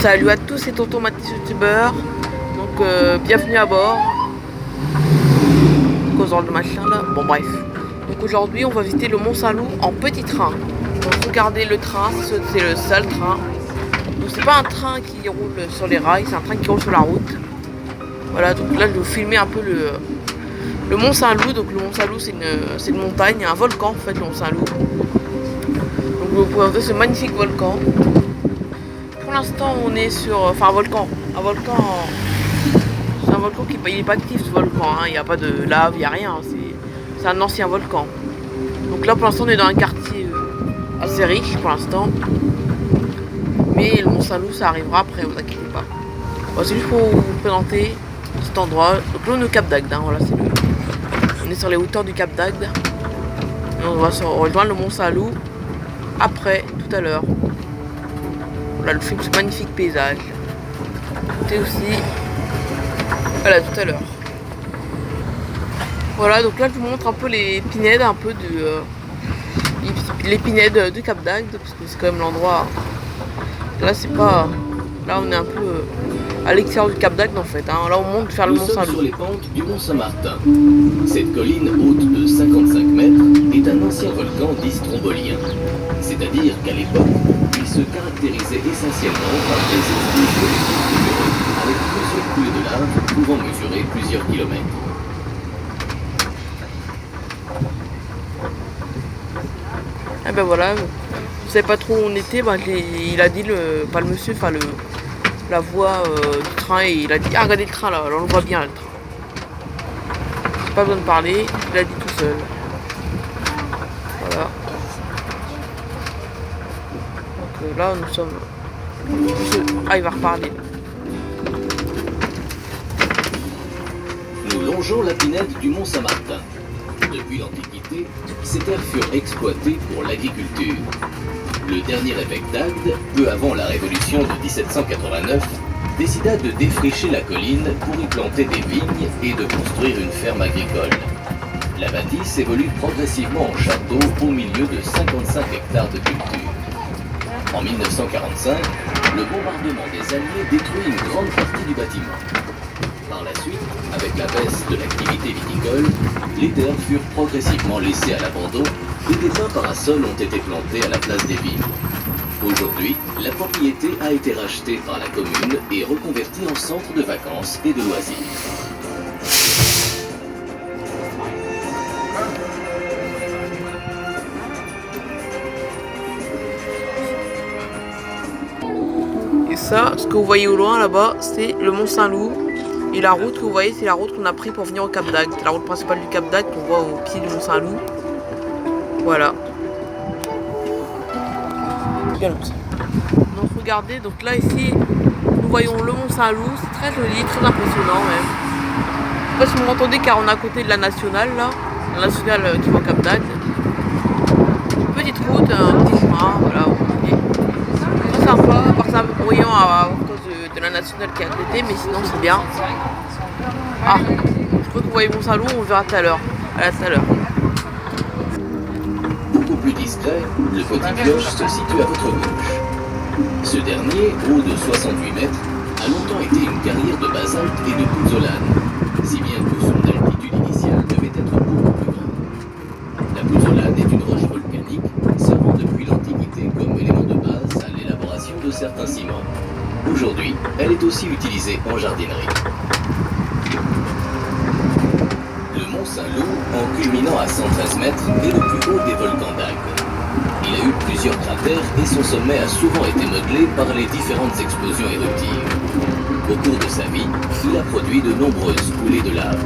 Salut à tous, c'est Tonton Mathis youtubeur. Donc bienvenue à bord. Causant le machin là. Bon bref. Donc aujourd'hui on va visiter le Mont Saint-Loup en petit train. Donc regardez le train, c'est le seul train. Donc c'est pas un train qui roule sur les rails, c'est un train qui roule sur la route. Voilà, donc là je vais vous filmer un peu le Mont Saint-Loup. Donc le Mont Saint-Loup c'est une montagne, un volcan en fait, le Mont Saint-Loup. Donc vous pouvez voir ce magnifique volcan. Pour l'instant on est sur, enfin un volcan c'est un volcan qui il est pas actif, ce volcan, hein. Il n'y a pas de lave, il n'y a rien, c'est un ancien volcan. Donc là pour l'instant on est dans un quartier assez riche pour l'instant, mais le Mont Saint-Loup ça arrivera après, vous inquiétez pas. Bon, c'est juste pour vous présenter cet endroit. Donc là on est au Cap d'Agde, hein. Voilà, on est sur les hauteurs du Cap d'Agde et on va rejoindre le Mont Saint-Loup après, tout à l'heure. Voilà, le film, ce magnifique paysage. C'était aussi, voilà, tout à l'heure. Voilà, donc là je vous montre un peu les pinèdes, un peu les pinèdes du Cap d'Agde, parce que c'est quand même l'endroit. Là c'est pas, là on est un peu à l'extérieur du Cap d'Agde en fait, hein. Là on monte vers le Mont Saint-Loup. Sur les pentes du Mont Saint-Martin. Cette colline haute de 55 mètres est un ancien volcan dit strombolien. C'est-à-dire qu'à l'époque, il se caractérisait essentiellement par des explosions avec plusieurs coulées de lave pouvant mesurer plusieurs kilomètres. Et ben voilà, vous savez pas trop où on était, ben il a dit le monsieur, enfin la voie du train, et il a dit ah regardez le train là, alors on le voit bien le train. Pas besoin de parler, il a dit tout seul. Voilà. Donc là nous sommes. Ah il va reparler. Nous longeons la pinède du Mont Saint-Martin. Depuis l'Antiquité, ces terres furent exploitées pour l'agriculture. Le dernier évêque d'Agde, peu avant la Révolution de 1789, décida de défricher la colline pour y planter des vignes et de construire une ferme agricole. La bâtisse évolue progressivement en château au milieu de 55 hectares de culture. En 1945, le bombardement des Alliés détruit une grande partie du bâtiment. Par la suite, avec la baisse de l'activité viticole, les terres furent progressivement laissées à l'abandon et des pins parasols ont été plantés à la place des vignes. Aujourd'hui, la propriété a été rachetée par la commune et reconvertie en centre de vacances et de loisirs. Et ça, ce que vous voyez au loin là-bas, c'est le Mont Saint-Loup. Et la route que vous voyez, c'est la route qu'on a pris pour venir au Cap d'Agde. C'est la route principale du Cap d'Agde qu'on voit au pied du Mont Saint-Loup. Voilà. Donc regardez, donc là ici, nous voyons le Mont Saint-Loup. C'est très joli, très impressionnant même. Je sais pas si vous m'entendez car on est à côté de la nationale là. La nationale qui va au Cap d'Agde. Une petite route, un petit chemin, voilà. Très sympa, à part ça un peu bruyant à cause de la nationale qui est à côté, mais sinon c'est bien. Ah, je crois que vous voyez Mont Saint-Loup, on le verra tout à l'heure. À tout à l'heure. Beaucoup plus discret, le Petit Pioche se situe à votre gauche. Ce dernier, haut de 68 mètres, a longtemps été une carrière de basalte et de pouzzolane, si bien que son altitude initiale devait être beaucoup plus grande. La pouzzolane est une roche volcanique servant depuis l'Antiquité comme élément de base à l'élaboration de certains ciments. Aujourd'hui, elle est aussi utilisée en jardinerie. Le Mont Saint-Loup, en culminant à 113 mètres, est le plus haut des volcans d'Agde. Il a eu plusieurs cratères et son sommet a souvent été modelé par les différentes explosions éruptives. Au cours de sa vie, il a produit de nombreuses coulées de lave.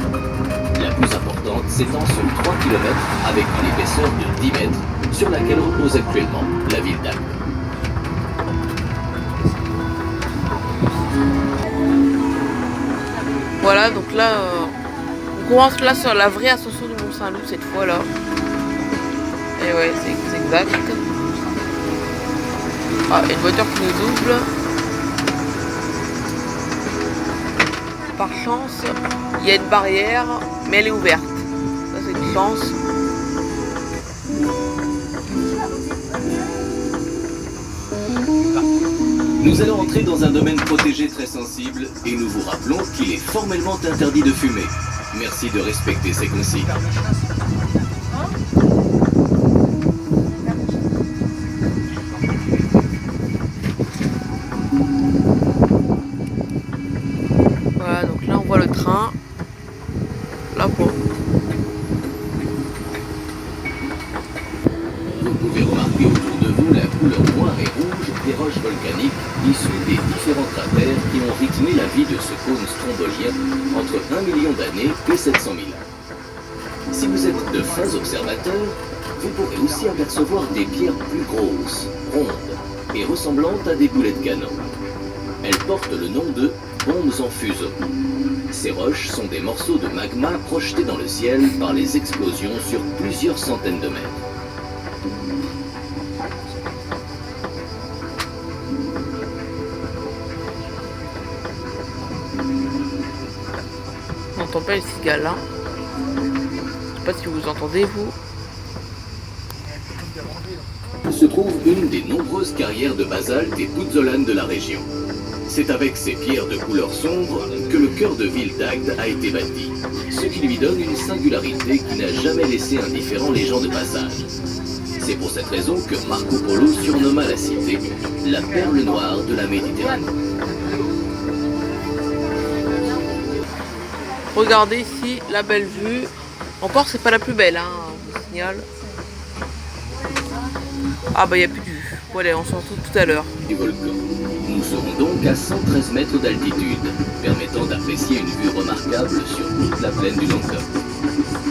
La plus importante s'étend sur 3 km avec une épaisseur de 10 mètres sur laquelle repose actuellement la ville d'Agde. Voilà, donc là, on commence là sur la vraie ascension du Mont Saint-Loup cette fois là. Et ouais, c'est exact. Ah, une voiture qui nous double. Par chance, il y a une barrière, mais elle est ouverte. Ça c'est une chance. Nous allons entrer dans un domaine protégé très sensible et nous vous rappelons qu'il est formellement interdit de fumer. Merci de respecter ces consignes. Voilà, donc là on voit le train. Là-bas. Vous pouvez remarquer autour de vous la couleur noire et rouge des roches volcaniques issues des différents cratères qui ont rythmé la vie de ce cône strombolien entre 1 million d'années et 700 000 ans. Si vous êtes de fins observateurs, vous pourrez aussi apercevoir des pierres plus grosses, rondes et ressemblantes à des boulets de canon. Elles portent le nom de bombes en fuseau. Ces roches sont des morceaux de magma projetés dans le ciel par les explosions sur plusieurs centaines de mètres. On n'entend pas les cigales là. Je sais pas si vous entendez vous. Se trouve une des nombreuses carrières de basalte et pouzzolane de la région. C'est avec ces pierres de couleur sombre que le cœur de ville d'Agde a été bâti, ce qui lui donne une singularité qui n'a jamais laissé indifférent les gens de passage. C'est pour cette raison que Marco Polo surnomma la cité la perle noire de la Méditerranée. Regardez ici la belle vue. Encore c'est pas la plus belle, hein, je vous signale. Ah bah il n'y a plus de vue. Voilà, on s'en retrouve tout à l'heure. Du volcan. Nous serons donc à 113 mètres d'altitude, permettant d'apprécier une vue remarquable sur toute la plaine du Languedoc.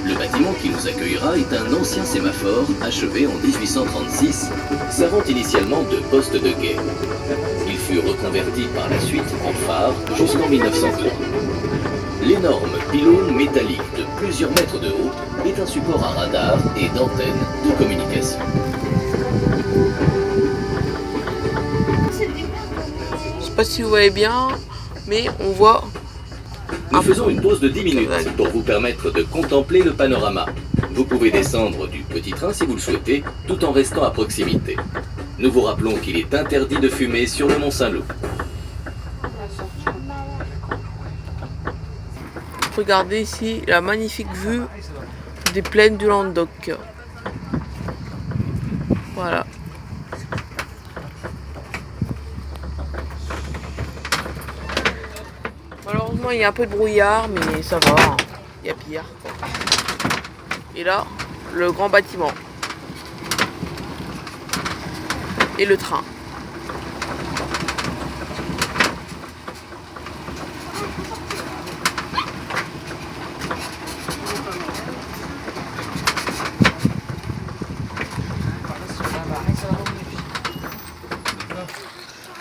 Le bâtiment qui nous accueillera est un ancien sémaphore achevé en 1836, servant initialement de poste de guet. Il fut reconverti par la suite en phare jusqu'en 1903. L'énorme pylône métallique de plusieurs mètres de haut est un support à radar et d'antenne de communication. Je sais pas si vous voyez bien, mais on voit. Nous faisons une pause de 10 minutes pour vous permettre de contempler le panorama. Vous pouvez descendre du petit train si vous le souhaitez, tout en restant à proximité. Nous vous rappelons qu'il est interdit de fumer sur le Mont Saint-Loup. Regardez ici la magnifique vue des plaines du Languedoc. Voilà. Malheureusement il y a un peu de brouillard, mais ça va, hein. Il y a pire. Et là, le grand bâtiment. Et le train.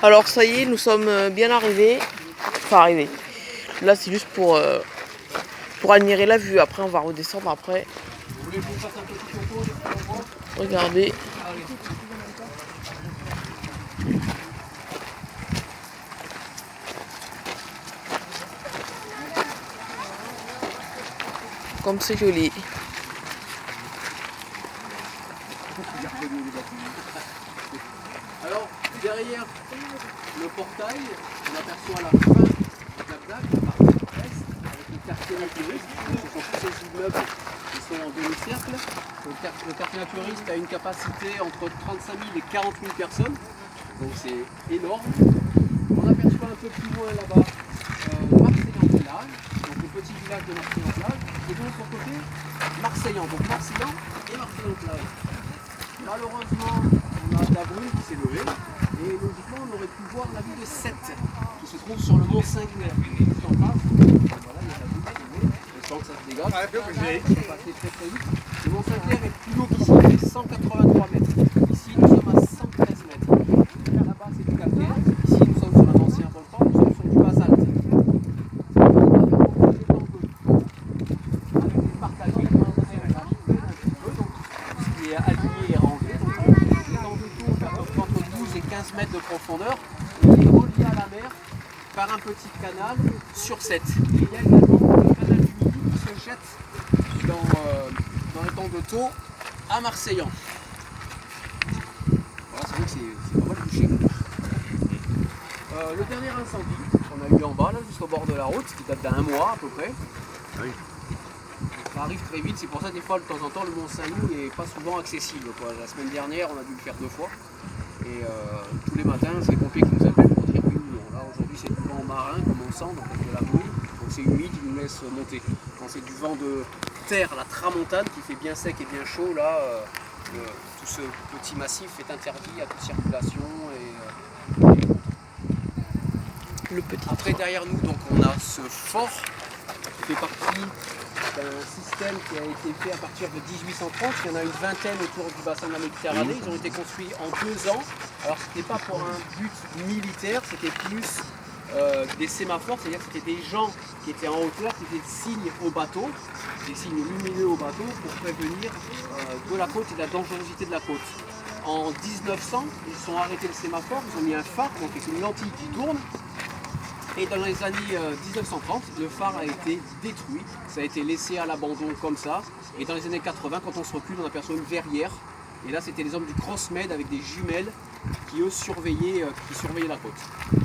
Alors ça y est, nous sommes bien arrivés. Enfin arrivés. Là c'est juste pour admirer la vue. Après on va redescendre après. Regardez. Comme c'est joli. Alors, derrière le portail, on aperçoit la fin de la plaque, la partie est, avec le quartier naturiste. Ce sont tous ces immeubles qui sont en demi-cercle. Le quartier naturiste a une capacité entre 35 000 et 40 000 personnes, donc c'est énorme. On aperçoit un peu plus loin là-bas Marseillan-Plage, donc le petit village de Marseillan-Plage, et de l'autre côté Marseillan, donc Marseillan et Marseillan-Plage. Malheureusement, on a de la brume qui s'est levée et logiquement on aurait pu voir la ville de Sète qui se trouve sur le mont Saint-Clair. Juste en face, voilà, il y a la ville qui est levée, je sens que ça se dégage. Ça va passer très très vite. Le mont Saint-Clair est plus haut qu'ici, il fait 183 mètres. Ici nous sommes à 113 mètres. Là-bas c'est du calcaire, ici nous sommes sur un ancien volcan, nous sommes sur du basalte. Avec des partagés, qui est aligné et rangé. L'étang de tour fait à peu près entre 12 et 15 mètres de profondeur. Et il est relié à la mer par un petit canal sur 7. Et il y a également le canal du Midi qui se jette dans l'étang de Thau à Marseillan. Voilà, c'est vrai que c'est pas mal touché. Le dernier incendie qu'on a eu en bas, là, jusqu'au bord de la route, qui date d'un mois à peu près. Oui. Ça arrive très vite, c'est pour ça des fois de temps en temps le Mont Saint-Loup n'est pas souvent accessible, quoi. La semaine dernière on a dû le faire 2 fois. Et tous les matins c'est les pompiers qui nous appellent pour dire oui, là aujourd'hui c'est du vent marin comme on sent, donc avec de la bruit, donc c'est humide, ils nous laissent monter. Quand c'est du vent de terre, la tramontane qui fait bien sec et bien chaud, là tout ce petit massif est interdit à toute circulation. Le petit Après derrière nous donc on a ce fort qui fait partie d'un système qui a été fait à partir de 1830. Il y en a une vingtaine autour du bassin de la Méditerranée. Ils ont été construits en 2 ans. Alors c'était pas pour un but militaire, c'était plus des sémaphores, c'est-à-dire que c'était des gens qui étaient en hauteur, qui faisaient des signes au bateau, des signes lumineux au bateau pour prévenir de la côte et de la dangerosité de la côte. En 1900, ils ont arrêté le sémaphore, ils ont mis un phare, donc c'est une lentille qui tourne. Et dans les années 1930, le phare a été détruit, ça a été laissé à l'abandon comme ça. Et dans les années 80, quand on se recule, on aperçoit une verrière. Et là, c'était les hommes du Crossmed avec des jumelles qui, eux, surveillaient la côte.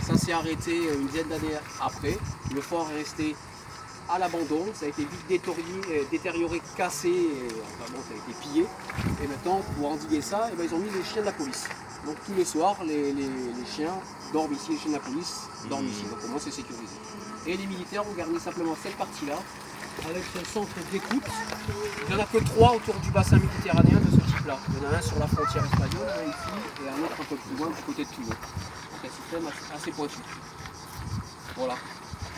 Ça s'est arrêté une dizaine d'années après. Le fort est resté à l'abandon, ça a été vite détérioré, cassé, enfin bon, ça a été pillé. Et maintenant, pour endiguer ça, eh ben, ils ont mis les chiens de la police. Donc tous les soirs, les chiens dorment ici, les chiens de la police dorment ici, donc au moins c'est sécurisé. Et les militaires ont garni simplement cette partie-là, avec son centre d'écoute. Il n'y en a que 3 autour du bassin méditerranéen de ce type-là. Il y en a un sur la frontière espagnole, un ici, et un autre un peu plus loin du côté de Toulon. Donc un système assez pointu. Voilà.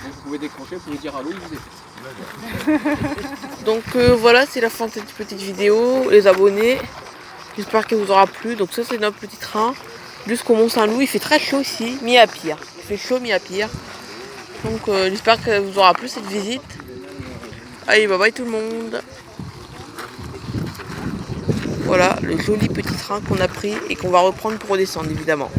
Donc vous pouvez décrocher, vous pouvez dire allô, je vous ai fait. Donc voilà, c'est la fin de cette petite vidéo. Les abonnés, j'espère qu'elle vous aura plu. Donc ça c'est notre petit train jusqu'au Mont Saint-Loup. Il fait très chaud ici, mi à pire. Il fait chaud, mi à pire. Donc j'espère qu'elle vous aura plu cette visite. Allez, bye bye tout le monde. Voilà le joli petit train qu'on a pris et qu'on va reprendre pour redescendre évidemment.